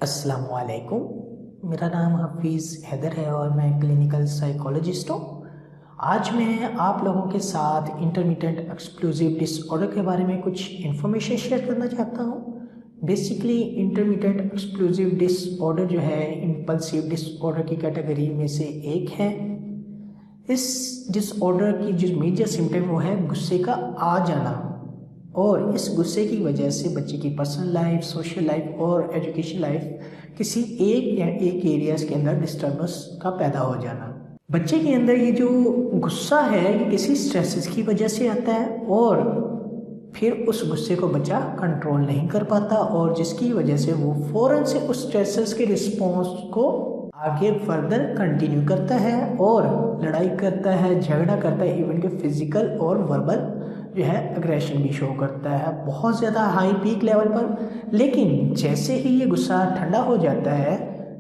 अस्सलामुअलैकुम। मेरा नाम हफीज़ हैदर है और मैं क्लिनिकल साइकोलॉजिस्ट हूँ। आज मैं आप लोगों के साथ इंटरमिटेंट एक्सप्लोसिव डिसऑर्डर के बारे में कुछ इन्फॉर्मेशन शेयर करना चाहता हूँ। बेसिकली इंटरमिटेंट एक्सप्लोसिव डिसऑर्डर जो है इम्पल्सिव डिसऑर्डर की कैटेगरी में से एक है। इस डिसऑर्डर की जो मेजर सिम्टम वो है गुस्से का आ जाना, और इस गुस्से की वजह से बच्चे की पर्सनल लाइफ, सोशल लाइफ और एजुकेशन लाइफ किसी एक या एक एरियाज के अंदर डिस्टर्बेंस का पैदा हो जाना। बच्चे के अंदर ये जो गुस्सा है ये किसी स्ट्रेसेस की वजह से आता है और फिर उस गुस्से को बच्चा कंट्रोल नहीं कर पाता, और जिसकी वजह से वो फ़ौरन से उस स्ट्रेसेस के रिस्पॉन्स को आगे फर्दर कंटिन्यू करता है और लड़ाई करता है, झगड़ा करता है, इवन के फिजिकल और वर्बल जो है अग्रेशन भी शो करता है बहुत ज़्यादा हाई पीक लेवल पर। लेकिन जैसे ही ये गुस्सा ठंडा हो जाता है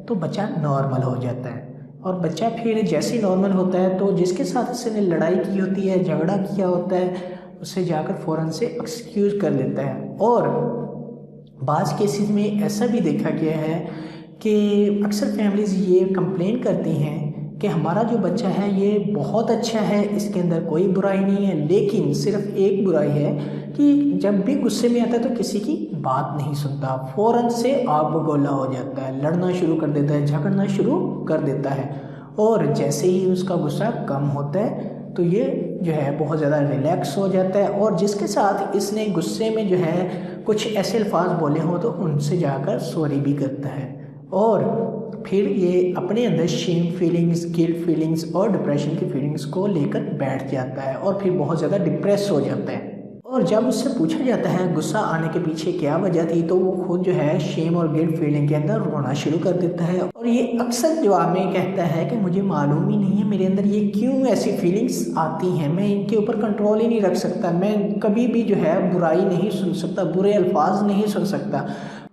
तो बच्चा नॉर्मल हो जाता है, और बच्चा फिर जैसे ही नॉर्मल होता है तो जिसके साथ इसने लड़ाई की होती है, झगड़ा किया होता है, उससे जाकर फ़ौरन से एक्सक्यूज़ कर लेता है। और बाज़ केसेस में ऐसा भी देखा गया है कि अक्सर फैमिलीज़ ये कंप्लेन करती हैं कि हमारा जो बच्चा है ये बहुत अच्छा है, इसके अंदर कोई बुराई नहीं है, लेकिन सिर्फ एक बुराई है कि जब भी गुस्से में आता है तो किसी की बात नहीं सुनता, फ़ौरन से आग बगोला हो जाता है, लड़ना शुरू कर देता है, झगड़ना शुरू कर देता है। और जैसे ही उसका गुस्सा कम होता है तो ये जो है बहुत ज़्यादा रिलैक्स हो जाता है, और जिसके साथ इसने गुस्से में जो है कुछ ऐसे अल्फाज बोले हों तो उनसे जाकर सॉरी भी करता है, और फिर ये अपने अंदर शेम फीलिंग्स, गिल्ट फीलिंग्स और डिप्रेशन की फीलिंग्स को लेकर बैठ जाता है और फिर बहुत ज़्यादा डिप्रेस हो जाता है। और जब उससे पूछा जाता है गुस्सा आने के पीछे क्या वजह थी तो वो खुद जो है शेम और गिल्ट फीलिंग के अंदर रोना शुरू कर देता है, और ये अक्सर जवाब में कहता है कि मुझे मालूम ही नहीं है मेरे अंदर ये क्यों ऐसी फीलिंग्स आती हैं, मैं इनके ऊपर कंट्रोल ही नहीं रख सकता, मैं कभी भी जो है बुराई नहीं सुन सकता, बुरे अल्फाज नहीं सुन सकता,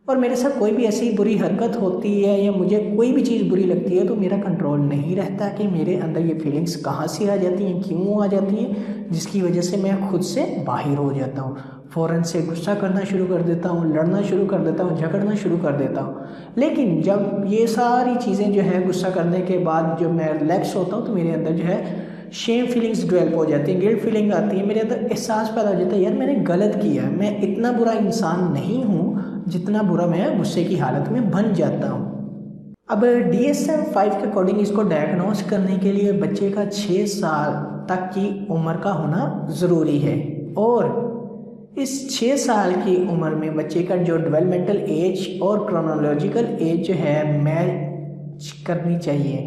और मेरे साथ कोई भी ऐसी बुरी हरकत होती है या मुझे कोई भी चीज़ बुरी लगती है तो मेरा कंट्रोल नहीं रहता कि मेरे अंदर ये फीलिंग्स कहाँ से आ जाती हैं, क्यों आ जाती हैं, जिसकी वजह से मैं खुद से बाहर हो जाता हूँ, फ़ौरन से गुस्सा करना शुरू कर देता हूँ, लड़ना शुरू कर देता हूँ, झगड़ना शुरू कर देता हूँ। लेकिन जब ये सारी चीज़ें जो है गुस्सा करने के बाद जब मैं रिलैक्स होता हूँ तो मेरे अंदर जो है शेम फीलिंग्स डेवलप हो जाती हैं, गिल्ट फीलिंग आती है, मेरे अंदर एहसास पैदा हो जाता है यार मैंने गलत किया, मैं इतना बुरा इंसान नहीं हूँ जितना बुरा मैं गुस्से की हालत में बन जाता हूँ। अब DSM-5 के अकॉर्डिंग इसको डायग्नोस करने के लिए बच्चे का 6 साल तक की उम्र का होना ज़रूरी है, और इस 6 साल की उम्र में बच्चे का जो डेवलपमेंटल एज और क्रोनोलॉजिकल एज जो है मैच करनी चाहिए।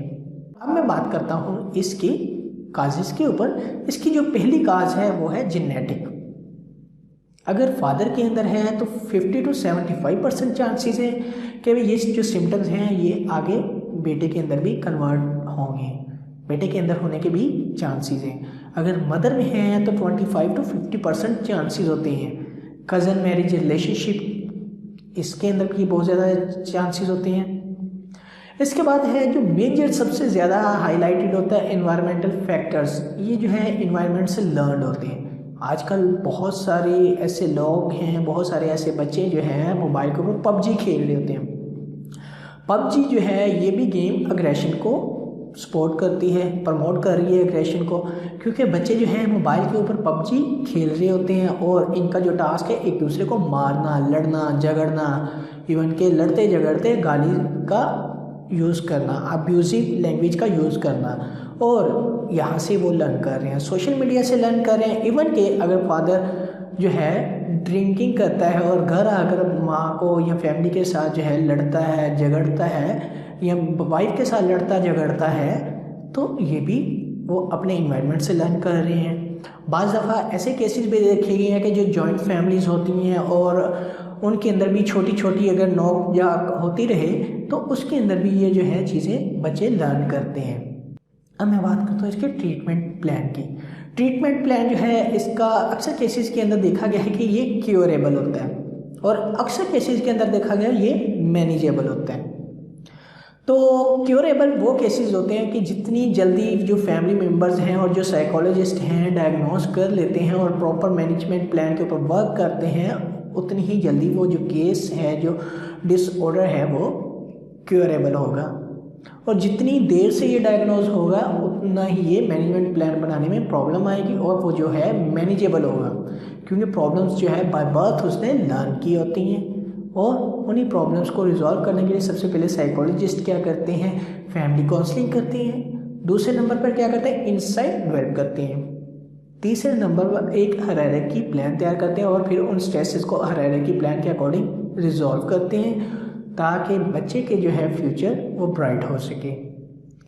अब मैं बात करता हूँ इसकी काजेस के ऊपर। इसकी जो पहली काज है वो है जेनेटिक। अगर फादर के अंदर है तो 50 to 75% चांसेस हैं कि ये जो सिम्टम्स हैं ये आगे बेटे के अंदर भी कन्वर्ट होंगे, बेटे के अंदर होने के भी चांसेस हैं। अगर मदर में है तो 25 to 50% चांसेस होते हैं। कज़न मैरिज रिलेशनशिप, इसके अंदर भी बहुत ज़्यादा चांसेस होते हैं। इसके बाद है जो मेजर सबसे ज़्यादा हाईलाइटेड होता है एनवायरमेंटल फैक्टर्स, ये जो है एनवायरनमेंट से लर्न होते हैं। आजकल बहुत सारे ऐसे लोग हैं, बहुत सारे ऐसे बच्चे जो हैं मोबाइल के ऊपर पबजी खेल रहे होते हैं। पबजी जो है ये भी गेम अग्रेशन को सपोर्ट करती है, प्रमोट कर रही है अग्रेशन को, क्योंकि बच्चे जो हैं मोबाइल के ऊपर पबजी खेल रहे होते हैं और इनका जो टास्क है एक दूसरे को मारना, लड़ना, झगड़ना, इवन के लड़ते झगड़ते गाली का यूज़ करना, अब्यूजिव लैंग्वेज का यूज़ करना, और यहाँ से वो लर्न कर रहे हैं, सोशल मीडिया से लर्न कर रहे हैं। इवन के अगर फादर जो है ड्रिंकिंग करता है और घर आकर माँ को या फैमिली के साथ जो है लड़ता है, झगड़ता है, या वाइफ के साथ लड़ता झगड़ता है, तो ये भी वो अपने इन्वायरमेंट से लर्न कर रहे हैं। बाज़ दफ़ा ऐसे केसेस भी देखे गए हैं कि जो जॉइंट फैमिलीज़ होती हैं और उनके अंदर भी छोटी छोटी अगर नोक झाक होती रहे तो उसके अंदर भी ये जो है चीज़ें बच्चे लर्न करते हैं। अब मैं बात करता हूँ इसके ट्रीटमेंट प्लान की। ट्रीटमेंट प्लान जो है इसका अक्सर केसेस के अंदर देखा गया है कि ये क्योरेबल होता है, और अक्सर केसेस के अंदर देखा गया ये मैनेजेबल होता है। तो क्योरेबल वो केसेस होते हैं कि जितनी जल्दी जो फैमिली मेम्बर्स हैं और जो साइकोलॉजिस्ट हैं डायग्नोस कर लेते हैं और प्रॉपर मैनेजमेंट प्लान के ऊपर वर्क करते हैं, उतनी ही जल्दी वो जो केस है, जो डिसऑर्डर है, वो क्योरेबल होगा, और जितनी देर से ये डायग्नोज होगा उतना ही ये मैनेजमेंट प्लान बनाने में प्रॉब्लम आएगी, और वो जो है मैनेजेबल होगा, क्योंकि प्रॉब्लम्स जो है बाय बर्थ उसने लर्न की होती हैं। और उन्हीं प्रॉब्लम्स को रिजॉल्व करने के लिए सबसे पहले साइकोलॉजिस्ट क्या करते हैं, फैमिली काउंसलिंग करते हैं। दूसरे नंबर पर क्या करते हैं, इंसाइट डेवलप करते हैं। तीसरे नंबर पर एक हायरार्की प्लान तैयार करते हैं और फिर उन स्ट्रेसेस को हायरार्की प्लान के अकॉर्डिंग रिजॉल्व करते हैं, ताकि बच्चे के जो है फ्यूचर वो ब्राइट हो सके।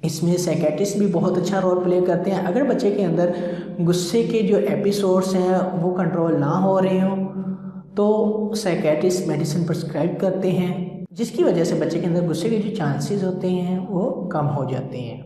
इसमें साइकेट्रिस्ट भी बहुत अच्छा रोल प्ले करते हैं। अगर बच्चे के अंदर गुस्से के जो एपिसोड्स हैं वो कंट्रोल ना हो रहे हों तो साइकेट्रिस्ट मेडिसिन प्रिस्क्राइब करते हैं, जिसकी वजह से बच्चे के अंदर गुस्से के जो चांसेस होते हैं वो कम हो जाते हैं,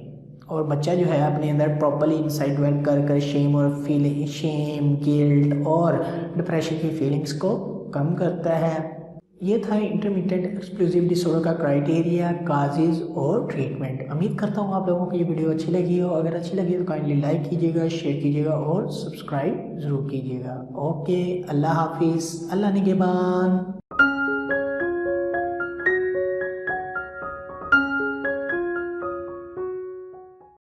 और बच्चा जो है अपने अंदर प्रॉपरली इंसाइट डेवलप कर शेम और फीलिंग, शेम, गिल्ट और डिप्रेशन की फीलिंग्स को कम करता है। ये था इंटरमिटेंट एक्सप्लोसिव डिसऑर्डर का क्राइटेरिया, काजेज और ट्रीटमेंट। उम्मीद करता हूँ आप लोगों को ये वीडियो अच्छी लगी हो। अगर अच्छी लगी तो काइंडली लाइक कीजिएगा, शेयर कीजिएगा और सब्सक्राइब ज़रूर कीजिएगा। ओके, अल्लाह हाफिज़, अल्लाह निगहबान।